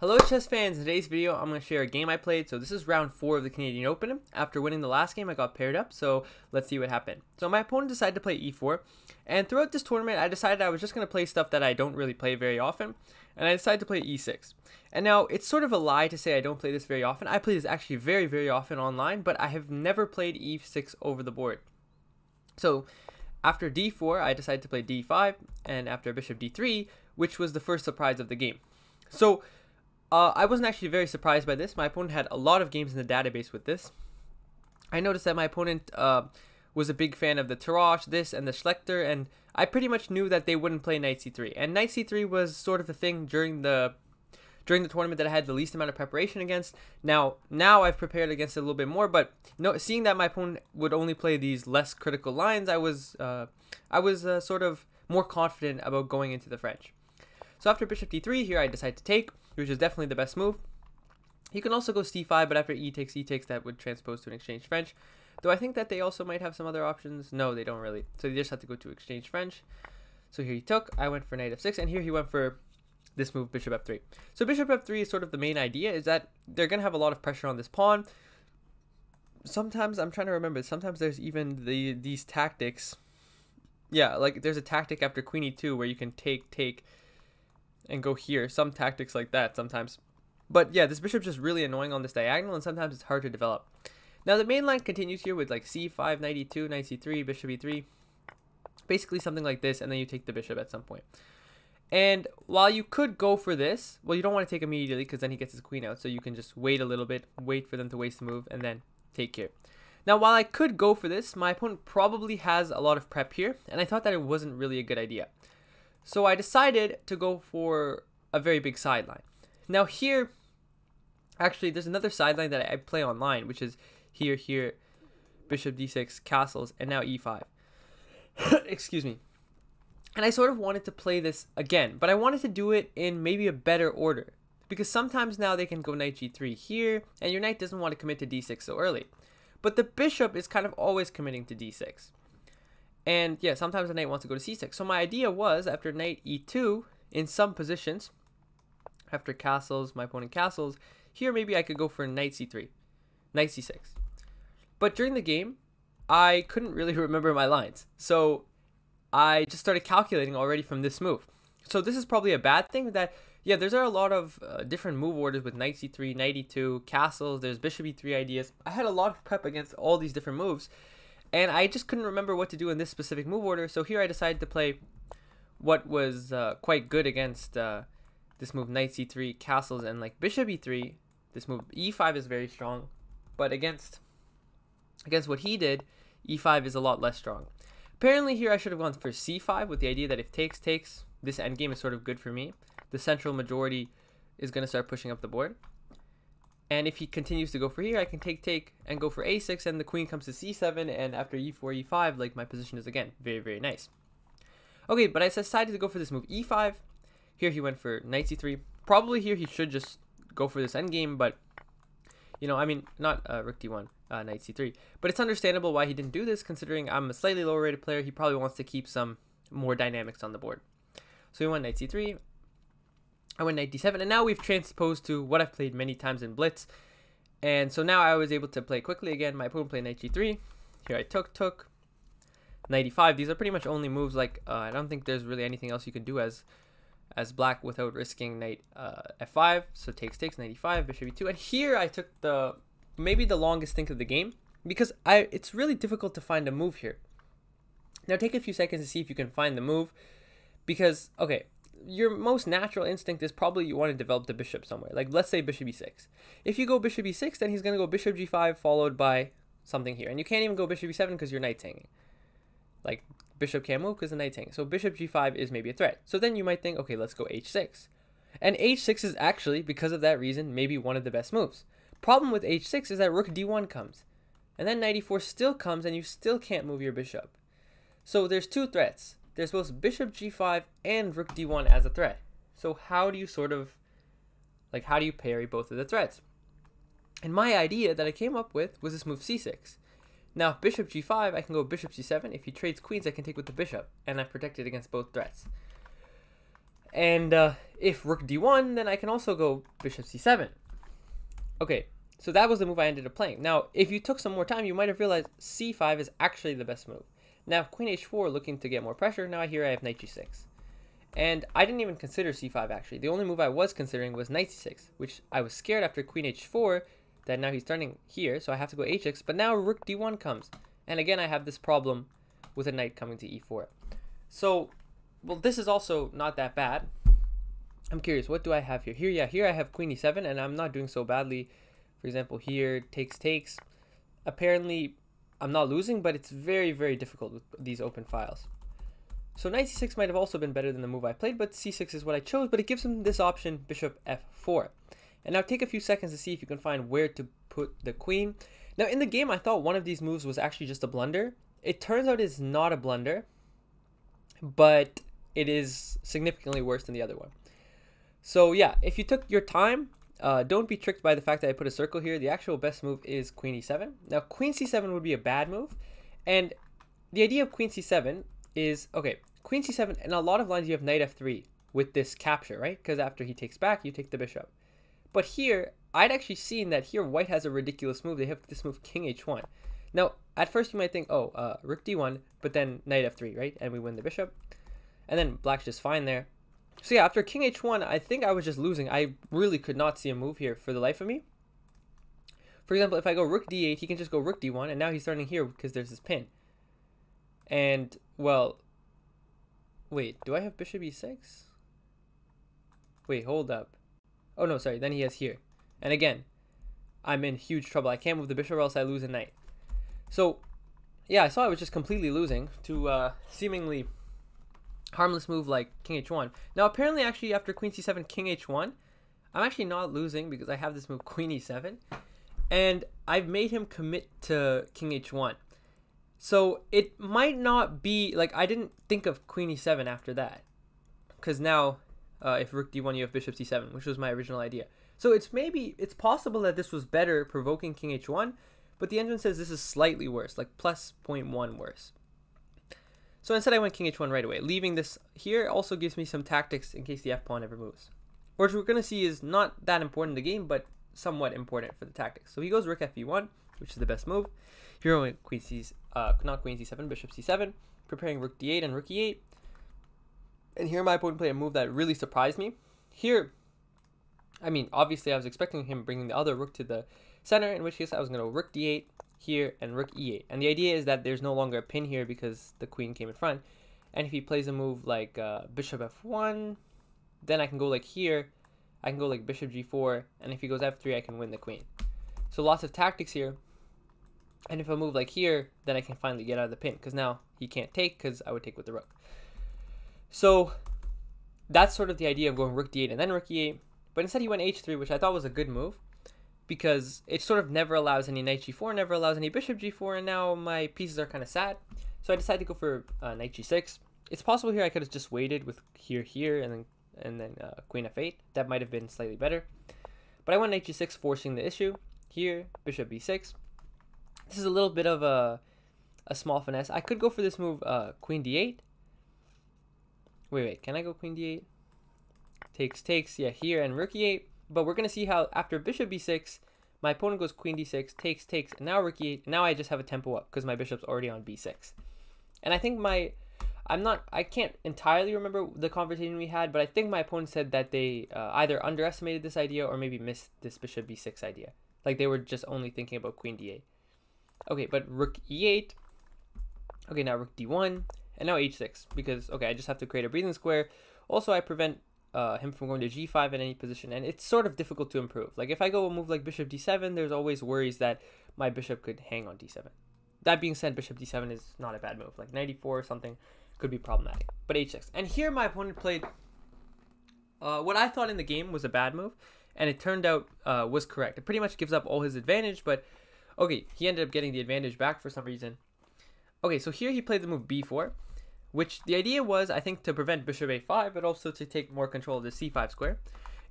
Hello chess fans, in today's video I'm going to share a game I played. So this is round 4 of the Canadian Open. After winning the last game I got paired up, so let's see what happened. So my opponent decided to play e4, and throughout this tournament I decided I was just going to play stuff that I don't really play very often, and I decided to play e6. And now it's sort of a lie to say I don't play this very often. I play this actually very often online, but I have never played e6 over the board. So after d4 I decided to play d5, and after bishop d3, which was the first surprise of the game. So I wasn't actually very surprised by this. My opponent had a lot of games in the database with this. I noticed that my opponent was a big fan of the Tarrasch, this, and the Schlechter, and I pretty much knew that they wouldn't play knight c3. And knight c3 was sort of the thing during the tournament that I had the least amount of preparation against. Now I've prepared against it a little bit more, but seeing that my opponent would only play these less critical lines, I was sort of more confident about going into the French. So after bishop d3 here, I decide to take, which is definitely the best move. You can also go c5, but after e takes, that would transpose to an exchange French. Though I think that they also might have some other options. No, they don't really. So they just have to go to exchange French. So here he took, I went for knight f6, and here he went for this move, bishop f3. So bishop f3 is sort of the main idea, is that they're going to have a lot of pressure on this pawn. Sometimes, I'm trying to remember, sometimes there's even these tactics. Yeah, like there's a tactic after queen e2 where you can take, and go here. Some tactics like that sometimes. But yeah, this bishop's just really annoying on this diagonal, and sometimes it's hard to develop. Now the main line continues here with like c5, knight e2, knight c3, bishop e3. Basically something like this, and then you take the bishop at some point. And while you could go for this, well, you don't want to take immediately because then he gets his queen out. So you can just wait a little bit, wait for them to waste the move, and then take here. Now while I could go for this, my opponent probably has a lot of prep here, and I thought that it wasn't really a good idea. So I decided to go for a very big sideline. Now here, actually, there's another sideline that I play online, which is here, bishop d6, castles, and now e5. Excuse me. And I sort of wanted to play this again, but I wanted to do it in maybe a better order. Because sometimes now they can go knight g3 here, and your knight doesn't want to commit to d6 so early. But the bishop is kind of always committing to d6. And yeah, sometimes the knight wants to go to c6. So my idea was, after knight e2, in some positions, after castles, my opponent castles, here maybe I could go for knight c3, knight c6. But during the game, I couldn't really remember my lines. So I just started calculating already from this move. So this is probably a bad thing that, yeah, there's a lot of different move orders with knight c3, knight e2, castles, there's bishop e3 ideas. I had a lot of prep against all these different moves. And I just couldn't remember what to do in this specific move order, so here I decided to play what was quite good against this move, knight c3, castles, and like bishop e3. This move e5 is very strong, but against what he did, e5 is a lot less strong. Apparently here I should have gone for c5 with the idea that if takes, this endgame is sort of good for me. The central majority is going to start pushing up the board. And if he continues to go for here, I can take, and go for a6, and the queen comes to c7, and after e4, e5, like my position is again very nice. Okay, but I decided to go for this move e5. Here he went for knight c3. Probably here he should just go for this endgame, but, you know, I mean, not rook d1, knight c3. But it's understandable why he didn't do this, considering I'm a slightly lower rated player. He probably wants to keep some more dynamics on the board. So he went knight c3. I went knight d7, and now we've transposed to what I've played many times in Blitz. And so now I was able to play quickly again. My opponent played knight g3. Here I took. Knight e5. These are pretty much only moves. Like, I don't think there's really anything else you can do as black without risking knight f5. So takes, knight e5, bishop e2. And here I took maybe the longest think of the game, because it's really difficult to find a move here. Now take a few seconds to see if you can find the move, because, okay, your most natural instinct is probably you want to develop the bishop somewhere. Like, let's say bishop e6. If you go bishop e6, then he's going to go bishop g5 followed by something here. And you can't even go bishop e7 because your knight's hanging. Like, bishop can't move because the knight's hanging. So bishop g5 is maybe a threat. So then you might think, okay, let's go h6. And h6 is actually, because of that reason, maybe one of the best moves. Problem with h6 is that rook d1 comes. And then knight e4 still comes, and you still can't move your bishop. So there's two threats. There's both bishop g5 and rook d1 as a threat. So how do you how do you parry both of the threats? And my idea that I came up with was this move c6. Now if bishop g5, I can go bishop c7. If he trades queens, I can take with the bishop, and I'm protected against both threats. And if rook d1, then I can also go bishop c7. Okay, so that was the move I ended up playing. Now, if you took some more time, you might have realized c5 is actually the best move. Now, queen h4 looking to get more pressure. Now here I have knight g6. And I didn't even consider c5 actually. The only move I was considering was knight c6, which I was scared after queen h4 that now he's turning here, so I have to go h6. But now rook d1 comes. And again, I have this problem with a knight coming to e4. So, well, this is also not that bad. I'm curious, what do I have here? Here I have queen e7, and I'm not doing so badly. For example, here, takes. Apparently, I'm not losing, but it's very, very difficult with these open files. So knight c6 might have also been better than the move I played, but c6 is what I chose, but it gives him this option, bishop f4. And now take a few seconds to see if you can find where to put the queen. Now, in the game, I thought one of these moves was actually just a blunder. It turns out it's not a blunder, but it is significantly worse than the other one. So yeah, if you took your time, don't be tricked by the fact that I put a circle here. The actual best move is queen e7. Now, queen c7 would be a bad move. And the idea of queen c7 is, okay, queen c7, in a lot of lines you have knight f3 with this capture, right? Because after he takes back, you take the bishop. But here, I'd actually seen that here white has a ridiculous move. They have this move king h1. Now, at first you might think, oh, rook d1, but then knight f3, right? And we win the bishop. And then black's just fine there. So yeah, after king h1, I think I was just losing. I really could not see a move here for the life of me. For example, if I go rook d8, he can just go rook d1, and now he's starting here because there's this pin. And, well, wait, do I have bishop e6? Wait, hold up. Oh no, sorry, then he has here. And again, I'm in huge trouble. I can't move the bishop or else I lose a knight. So, yeah, I saw I was just completely losing to seemingly harmless move like king h1. Now, apparently, actually, after queen c7, king h1, I'm actually not losing because I have this move queen e7. And I've made him commit to king h1. So it might not be, like, I didn't think of queen e7 after that. Because now, if rook d1, you have bishop c7, which was my original idea. So it's possible that this was better provoking king h1, but the engine says this is slightly worse, like plus 0.1 worse. So instead I went king h1 right away. Leaving this here also gives me some tactics in case the f-pawn ever moves. Which we're going to see is not that important in the game, but somewhat important for the tactics. So he goes rook fe1, which is the best move. Here we went queen not queen c7, bishop c7, preparing rook d8 and rook e8. And here my opponent played a move that really surprised me. Here, I mean, obviously I was expecting him bringing the other rook to the center, in which case I was going to rook d8 here and rook e8. And the idea is that there's no longer a pin here because the queen came in front. And if he plays a move like bishop f1, then I can go like here. I can go like bishop g4, and if he goes f3, I can win the queen. So lots of tactics here. And if I move like here, then I can finally get out of the pin, because now he can't take, because I would take with the rook. So that's sort of the idea of going rook d8 and then rook e8. But instead he went h3, which I thought was a good move, because it sort of never allows any knight g4, never allows any bishop g4, and now my pieces are kind of sad. So I decided to go for knight g6. It's possible here I could have just waited with here, and then queen f8. That might have been slightly better. But I went knight g6, forcing the issue. Here, bishop b6. This is a little bit of a small finesse. I could go for this move, queen d8. Wait, can I go queen d8? Takes, yeah, here, and rook e8. But we're going to see how after bishop b6, my opponent goes queen d6, takes, and now rook e8. And now I just have a tempo up because my bishop's already on b6. And I think I can't entirely remember the conversation we had, but I think my opponent said that they either underestimated this idea or maybe missed this bishop b6 idea. Like they were just only thinking about queen d8. Okay, but rook e8. Okay, now rook d1. And now h6, because, okay, I just have to create a breathing square. Also, I prevent him from going to g5 in any position, and it's sort of difficult to improve. Like, if I go a move like bishop d7, there's always worries that my bishop could hang on d7. That being said, bishop d7 is not a bad move. Like, knight e4 or something could be problematic. But h6. And here my opponent played what I thought in the game was a bad move, and it turned out was correct. It pretty much gives up all his advantage, but, okay, he ended up getting the advantage back for some reason. Okay, so here he played the move b4, which the idea was, I think, to prevent bishop a5, but also to take more control of the c5 square.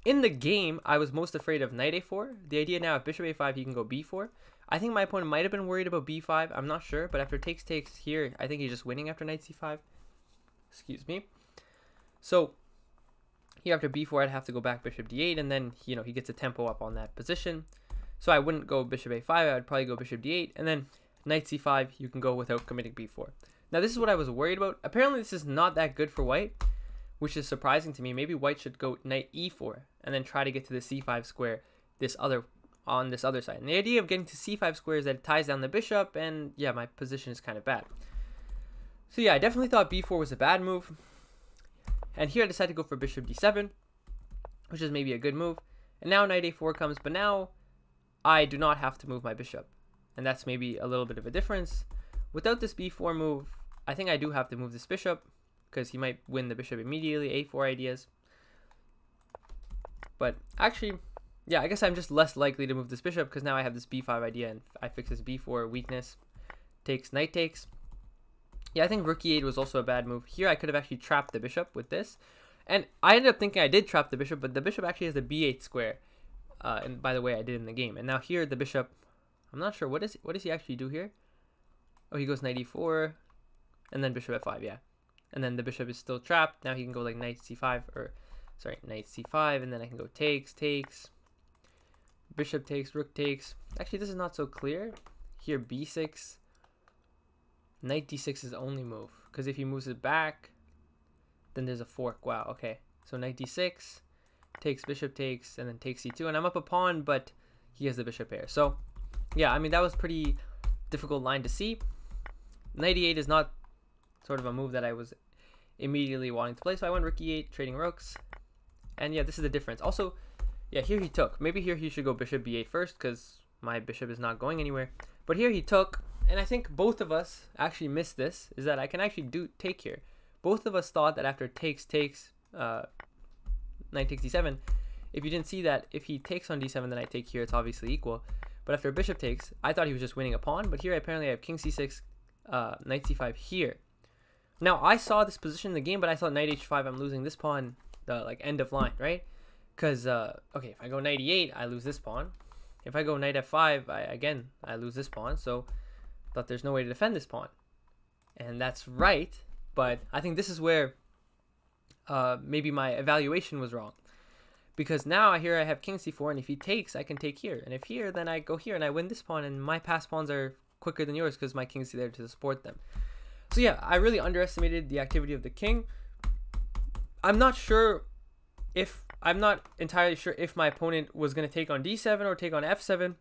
In the game, I was most afraid of knight a4. The idea now, if bishop a5, he can go b4. I think my opponent might have been worried about b5. I'm not sure, but after takes here, I think he's just winning after knight c5. Excuse me. So Here after b4, I'd have to go back bishop d8, and then, you know, he gets a tempo up on that position. So I wouldn't go bishop a5, I would probably go bishop d8, and then knight c5, you can go without committing b4. Now this is what I was worried about. Apparently this is not that good for white, which is surprising to me. Maybe white should go knight e4, and then try to get to the c5 square on this other side. And the idea of getting to c5 square is that it ties down the bishop, and yeah, my position is kind of bad. So yeah, I definitely thought b4 was a bad move. And here I decided to go for bishop d7, which is maybe a good move. And now knight a4 comes, but now I do not have to move my bishop. And that's maybe a little bit of a difference. Without this b4 move, I think I do have to move this bishop, because he might win the bishop immediately, a4 ideas. But actually, yeah, I guess I'm just less likely to move this bishop, because now I have this b5 idea, and I fix this b4 weakness. Takes, knight takes. Yeah, I think rook e8 was also a bad move. Here I could have actually trapped the bishop with this. And I ended up thinking I did trap the bishop, but the bishop actually has the b8 square. And by the way, I did in the game. And now here the bishop, I'm not sure, what does he actually do here? Oh, he goes knight e4, and then bishop f5, yeah. And then the bishop is still trapped. Now he can go like knight c5, or sorry, knight c5, and then I can go takes, bishop takes, rook takes. Actually, this is not so clear. Here b6. Knight d6 is the only move, because if he moves it back, then there's a fork. Wow, okay. So knight d6, takes, bishop takes, and then takes c2. And I'm up a pawn, but he has the bishop pair. So, yeah, I mean, that was pretty difficult line to see. Knight e8 is not sort of a move that I was immediately wanting to play. So I went rook e8, trading rooks. And yeah, this is the difference. Also, yeah, here he took. Maybe here he should go bishop b8 first, because my bishop is not going anywhere. But here he took. And I think both of us actually missed this, is that I can actually take here. Both of us thought that after knight takes d7, if you didn't see that, if he takes on d7, then I take here, it's obviously equal. But after bishop takes, I thought he was just winning a pawn, but here apparently I have king c6, knight c5 here. Now, I saw this position in the game, but I thought knight h5, I'm losing this pawn, the like end of line, right? Because, okay, if I go knight e8, I lose this pawn. If I go knight f5, I lose this pawn, so thought there's no way to defend this pawn. And that's right, but I think this is where maybe my evaluation was wrong. Because now here I have king c4, and if he takes, I can take here. And if here, then I go here and I win this pawn, and my passed pawns are quicker than yours because my king's there to support them. So yeah, I really underestimated the activity of the king. I'm not entirely sure if my opponent was going to take on d7 or take on f7.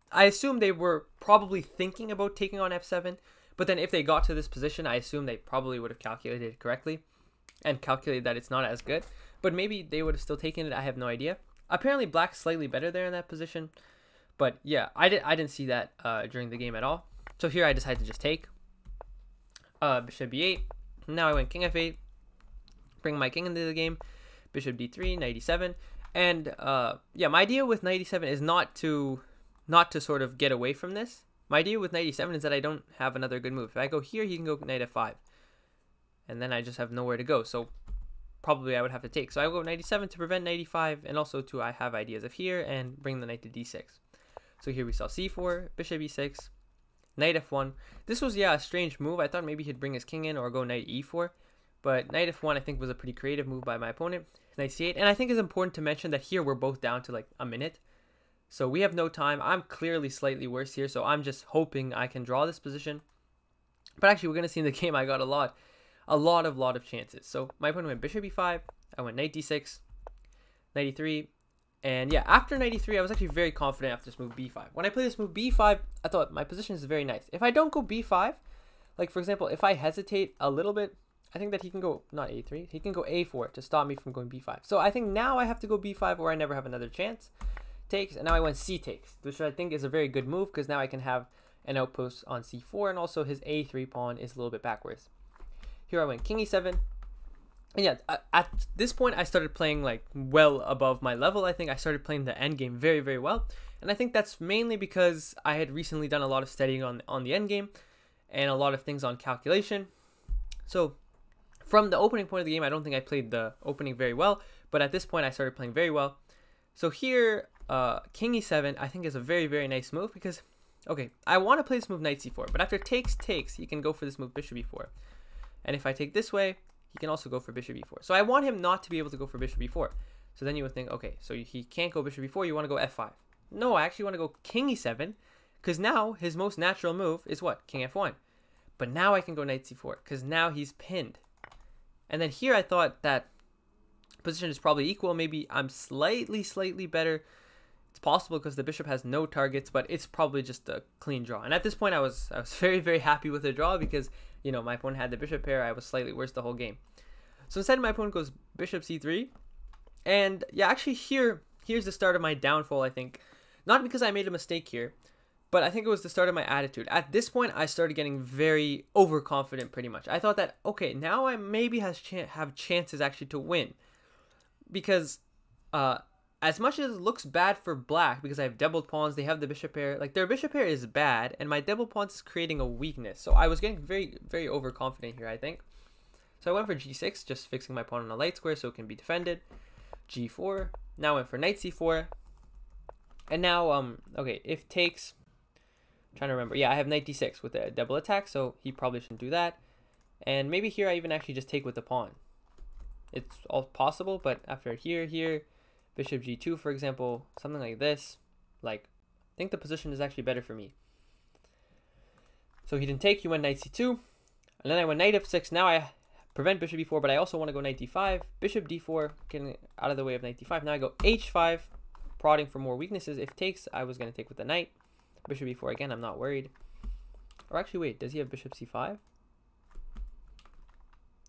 I assume they were probably thinking about taking on f7, but then if they got to this position, I assume they probably would have calculated it correctly and calculated that it's not as good. But maybe they would have still taken it, I have no idea. Apparently black's slightly better there in that position, but yeah, I didn't see that during the game at all. So here I decided to just take bishop b8. Now I went king f8, bring my king into the game, bishop d3, knight e7, and yeah, my idea with knight e7 is not to sort of get away from this. My idea with knight e7 is that I don't have another good move. If I go here, he can go knight f5. And then I just have nowhere to go. So probably I would have to take. So I go knight e7 to prevent knight e5, and also to I have ideas of here and bring the knight to d6. So here we saw c4, bishop e6, knight f1. This was, yeah, a strange move. I thought maybe he'd bring his king in or go knight e4. But knight f1 I think was a pretty creative move by my opponent. Knight c8. And I think it's important to mention that here we're both down to like a minute. So we have no time. I'm clearly slightly worse here, so I'm just hoping I can draw this position. But actually, we're going to see in the game I got a lot of chances. So my opponent went bishop e5, I went knight d6, knight e3, and yeah, after knight e3, I was actually very confident after this move b5. When I play this move b5, I thought my position is very nice. If I don't go b5, like for example, if I hesitate a little bit, I think that he can go, not a3, he can go a4 to stop me from going b5. So I think now I have to go b5 or I never have another chance. Takes, and now I went c takes, which I think is a very good move because now I can have an outpost on c4, and also his a3 pawn is a little bit backwards. Here I went king e7, and yeah, at this point I started playing like well above my level. I think I started playing the endgame very, very well, and I think that's mainly because I had recently done a lot of studying on the endgame and a lot of things on calculation. So from the opening point of the game, I don't think I played the opening very well, but at this point I started playing very well. So here, king e7 I think is a very, very nice move because, okay, I want to play this move knight c4, but after takes, you can go for this move bishop e4. And if I take this way, he can also go for bishop e4. So I want him not to be able to go for bishop e4. So then you would think, okay, so he can't go bishop e4, you want to go f5. No, I actually want to go king e7, because now his most natural move is what? King f1. But now I can go knight c4, because now he's pinned. And then here I thought that position is probably equal. Maybe I'm slightly better. It's possible because the bishop has no targets, but it's probably just a clean draw. And at this point, I was very happy with the draw because, you know, my opponent had the bishop pair. I was slightly worse the whole game. So instead, my opponent goes bishop c3. And yeah, actually here's the start of my downfall, I think. Not because I made a mistake here, but I think it was the start of my attitude. At this point, I started getting very overconfident pretty much. I thought that, okay, now I maybe have chances actually to win. Because as much as it looks bad for black, because I have doubled pawns, they have the bishop pair, like their bishop pair is bad, and my double pawns is creating a weakness. So I was getting very overconfident here, I think. So I went for g6, just fixing my pawn on a light square so it can be defended. g4. Now I went for knight c4. And now, okay, if takes, I'm trying to remember. Yeah, I have knight d6 with a double attack, so he probably shouldn't do that. And maybe here I even actually just take with the pawn. It's all possible, but after here, bishop g2, for example, something like this, like, I think the position is actually better for me. So he didn't take, he went knight c2, and then I went knight f6. Now I prevent bishop e4, but I also want to go knight d5, bishop d4, getting out of the way of knight d5. Now I go h5, prodding for more weaknesses. If takes, I was going to take with the knight. Bishop e4 again, I'm not worried. Or actually, wait, does he have bishop c5?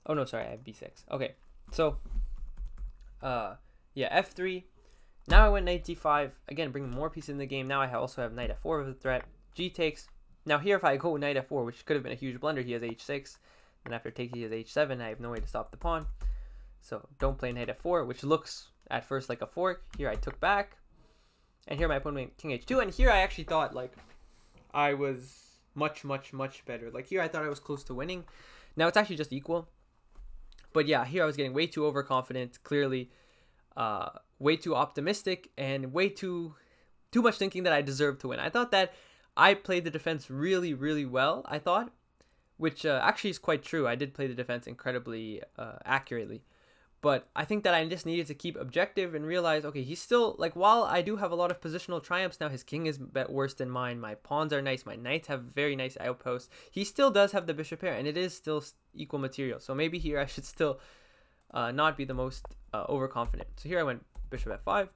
Oh no, sorry, I have b6. Okay, so, yeah, f3. Now I went knight d5, again, bringing more pieces in the game. Now I also have knight f4 with a threat. G takes. Now here, if I go knight f4, which could have been a huge blunder, he has h6. And after take, he has h7. I have no way to stop the pawn. So don't play knight f4, which looks at first like a fork. Here I took back. And here my opponent went king h2. And here I actually thought, like, I was much better. Like, here I thought I was close to winning. Now it's actually just equal. But yeah, here I was getting way too overconfident, clearly. Way too optimistic, and way too much thinking that I deserved to win. I thought that I played the defense really well, I thought. Which actually is quite true. I did play the defense incredibly accurately. But I think that I just needed to keep objective and realize, okay, he's still, like, while I do have a lot of positional triumphs now, his king is worse than mine, my pawns are nice, my knights have very nice outposts, he still does have the bishop pair, and it is still equal material. So maybe here I should still not be the most overconfident. So here I went bishop f5,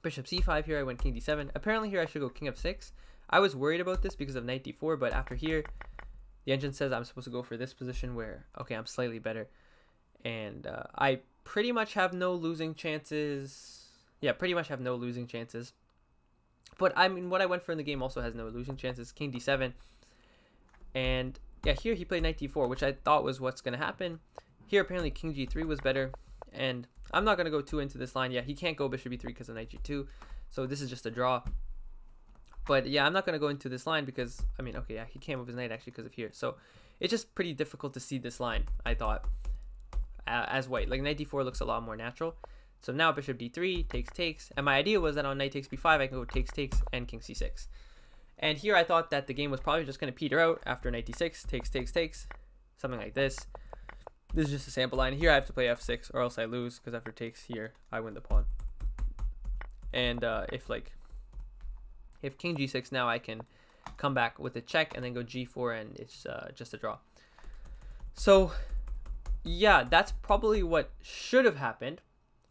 bishop c5, here I went king d7. Apparently here I should go king f6. I was worried about this because of knight d4, but after here, the engine says I'm supposed to go for this position where, okay, I'm slightly better. And I pretty much have no losing chances. Yeah, pretty much have no losing chances. But I mean, what I went for in the game also has no losing chances. King d7. And yeah, here he played knight d4, which I thought was what's going to happen. Here, apparently, king g3 was better. And I'm not going to go too into this line. Yeah, he can't go bishop e3 because of knight g2. So this is just a draw. But yeah, I'm not going to go into this line because, I mean, okay, yeah, he can't move his knight actually because of here. So it's just pretty difficult to see this line, I thought, as white. Like, knight d4 looks a lot more natural. So now bishop d3, takes. And my idea was that on knight takes b5, I can go takes, and king c6. And here I thought that the game was probably just going to peter out after knight d6, takes, something like this. This is just a sample line. Here I have to play f6 or else I lose, because after takes here, I win the pawn. And if king g6 now, I can come back with a check and then go g4, and it's just a draw. So yeah, that's probably what should have happened.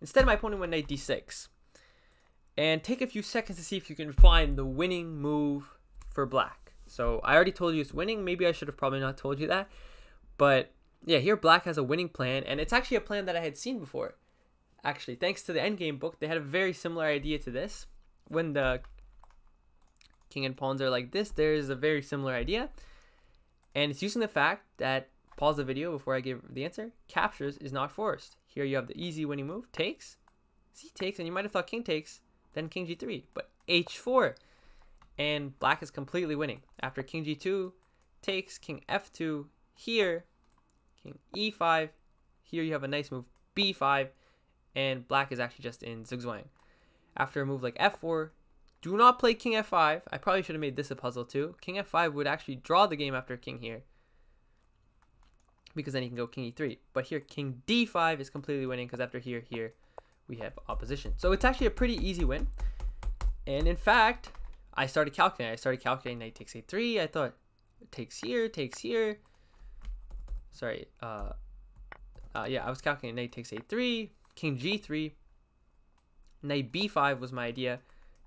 Instead, my opponent went knight d6. And take a few seconds to see if you can find the winning move for black. So I already told you it's winning. Maybe I should have probably not told you that. But yeah, here black has a winning plan, and it's actually a plan that I had seen before. Actually, thanks to the endgame book, they had a very similar idea to this. When the king and pawns are like this, there's a very similar idea. And it's using the fact that, pause the video before I give the answer, captures is not forced. Here you have the easy winning move, takes, c takes, and you might have thought king takes, then king g3, but h4. And black is completely winning. After king g2, takes, king f2, here, king e5, here you have a nice move, b5, and black is actually just in zigzag. After a move like f4, do not play king f5. I probably should have made this a puzzle too. King f5 would actually draw the game after king here. because then he can go king e3. But here king d5 is completely winning because after here we have opposition. So it's actually a pretty easy win. And in fact, I started calculating. Knight takes a3. I thought takes here. Sorry. Yeah, I was calculating knight takes a3, king g3, knight b5 was my idea.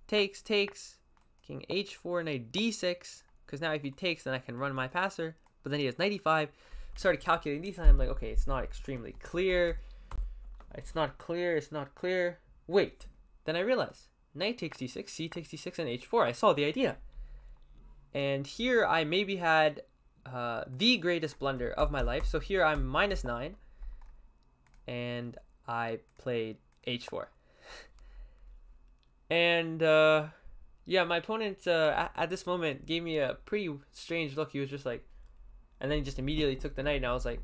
Takes, king h4, knight d6. Because now if he takes, then I can run my passer. But then he has knight e5. Started calculating these, and I'm like, okay, it's not extremely clear. It's not clear. Wait. Then I realized knight takes d6, c takes d6, and h4. I saw the idea. And here I maybe had the greatest blunder of my life. So here I'm -9. And I played h4. And yeah, my opponent at this moment gave me a pretty strange look. He was just like, and then he just immediately took the knight, and I was like,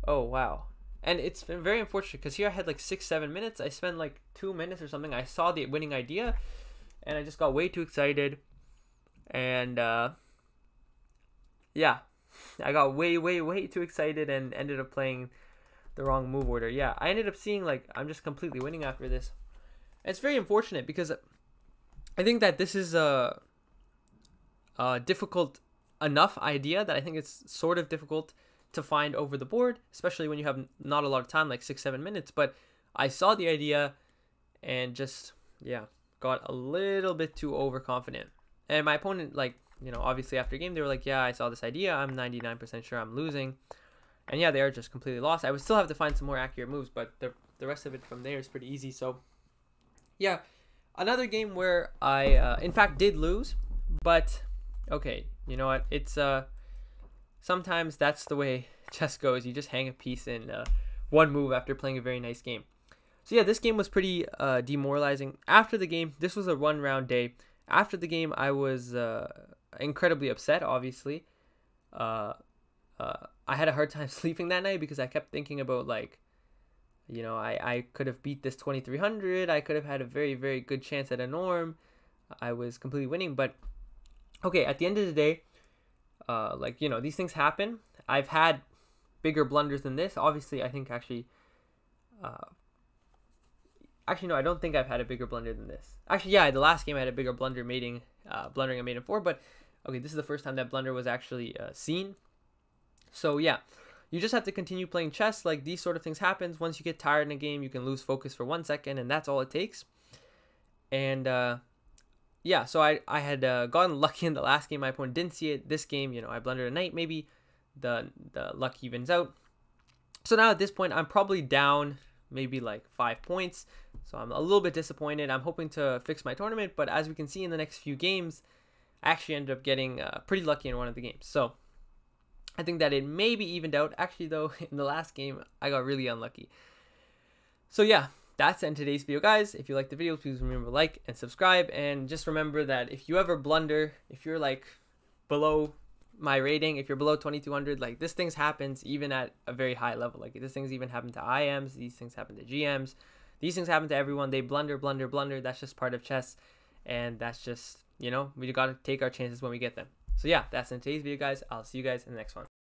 oh wow. And it's been very unfortunate because here I had like 6-7 minutes. I spent like 2 minutes or something. I saw the winning idea and I just got way too excited. And yeah, I got way too excited and ended up playing the wrong move order. Yeah, I ended up seeing like I'm just completely winning after this. And it's very unfortunate because I think that this is a difficult enough idea that I think it's sort of difficult to find over the board, especially when you have not a lot of time, like 6-7 minutes. But I saw the idea and just, yeah, got a little bit too overconfident. And my opponent, like, you know, obviously after game, they were like, yeah, I saw this idea. I'm 99% sure I'm losing. And yeah, they are just completely lost. I would still have to find some more accurate moves, but the rest of it from there is pretty easy. So yeah, another game where I, in fact, did lose. But okay, you know what? It's sometimes that's the way chess goes. You just hang a piece in one move after playing a very nice game. So yeah, this game was pretty demoralizing. After the game, this was a 1-round day. After the game, I was incredibly upset, obviously. I had a hard time sleeping that night because I kept thinking about, like, you know, I could have beat this 2300. I could have had a very good chance at a norm. I was completely winning. But okay, at the end of the day, like, you know, these things happen. I've had bigger blunders than this. Obviously, I think actually no, I don't think I've had a bigger blunder than this. Actually, yeah, the last game I had a bigger blunder blundering a mate in 4, but okay, this is the first time that blunder was actually seen. So yeah, you just have to continue playing chess. Like, these sort of things happens. Once you get tired in a game, you can lose focus for 1 second, and that's all it takes. And yeah, so I had gotten lucky in the last game. My opponent didn't see it. This game, you know, I blundered a knight. Maybe the luck evens out. So now at this point, I'm probably down maybe like 5 points. So I'm a little bit disappointed. I'm hoping to fix my tournament, but as we can see in the next few games, I actually ended up getting pretty lucky in one of the games. So I think that it maybe evened out. Actually, though, in the last game, I got really unlucky. So yeah, that's the end of today's video, guys. If you like the video, please remember to like and subscribe. And just remember that if you ever blunder, if you're like below my rating, if you're below 2200, like, this things happens even at a very high level. Like, these things even happen to IMs, these things happen to GMs, these things happen to everyone. They blunder. That's just part of chess, and that's just, you know, we got to take our chances when we get them. So yeah, that's in today's video, guys. I'll see you guys in the next one.